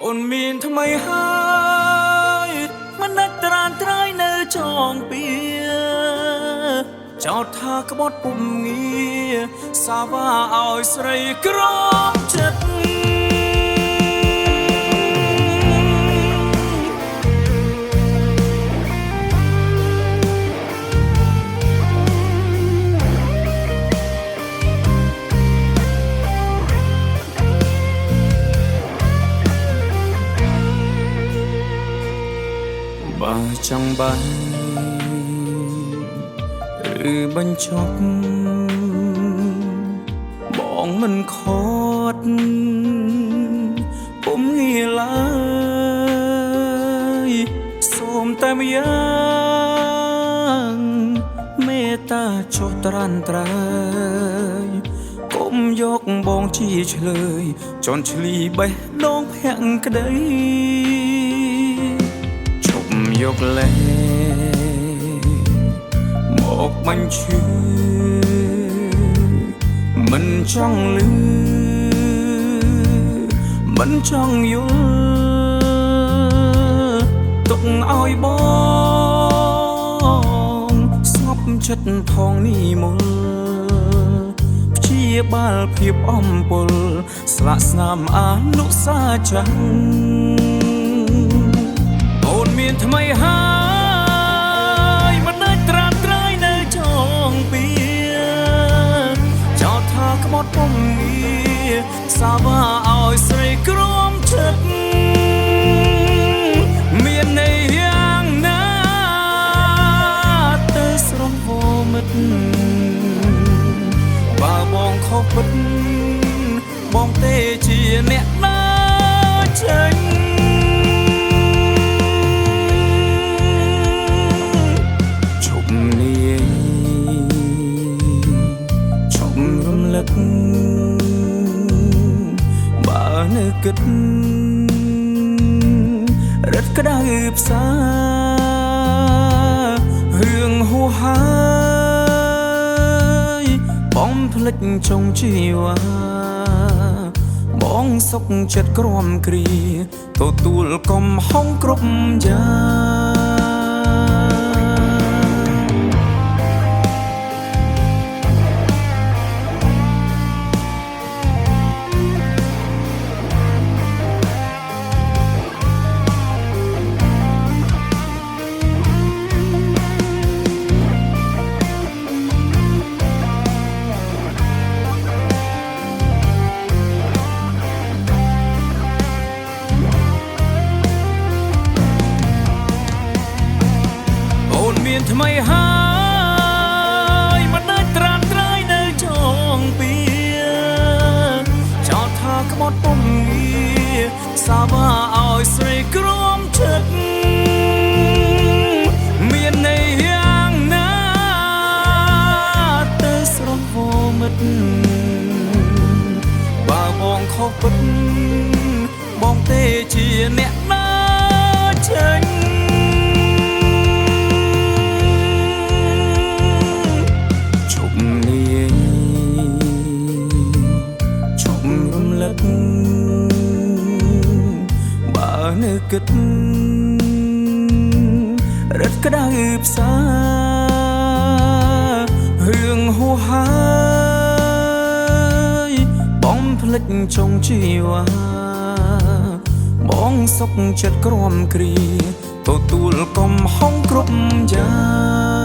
អូនមានថ្មីហើយមិនដាច់ត្រានត្រៃនៅចងពៀចោតថាក្បត់ពុំងារសាវ៉ាឲ្យស្រីក្រំចិត្តបើចង់បានឬបញ្ចប់បងមិនខត់ពុំងាឡើយសូមតែម្យ៉ាងមេត្តាចុះត្រានត្រៃកុំយកបងជាឆ្លើយចន់ឆ្លីបេះដូងភាំងក្តីយកលេមកបញ្ឈឺមិនចង់លឺមិនចង់យល់ទុកឲ្យបងស្ងប់ចិត្តផងនេះមុលព្យាបាលភាពអំពុលស្លាកស្នាមអនុសាចាំងអូនមានថ្មីហើយមិនដាច់ត្រានត្រៃនៅចងពៀចោតថាក្បត់ពុំងារសាវ៉ាឲ្យស្រីក្រំចិត្តមានន័យយ៉ាងណាទៅស្រស់វមិត្តបើបងខុសពិតបងទេជាអ្នកណាចេញបើនៅគិតរត់ក្តៅផ្សារឿងហួហើយបងភ្លេចចុងជីវ៉ាបងសុកចិត្តក្រំគ្រាទទួលកំហុងគ្រប់យ៉ាងមានថ្មីហើយមិនដាច់ត្រានត្រៃនៅចងពៀចោតថាក្បត់ពុំងារសាវ៉ាឲ្យស្រីក្រំចិត្តមានន័យយ៉ាងណាទៅស្រស់វមិត្តបើបងខុសពិតបងទេជាអ្នកណាចេញបើនៅគិតរត់ក្តៅផ្សារឿងហួហើយបងភ្លេចចុងជីវ៉ាបងសុកចិត្តក្រំគ្រាទទួលកំហុងគ្រប់យ៉ាង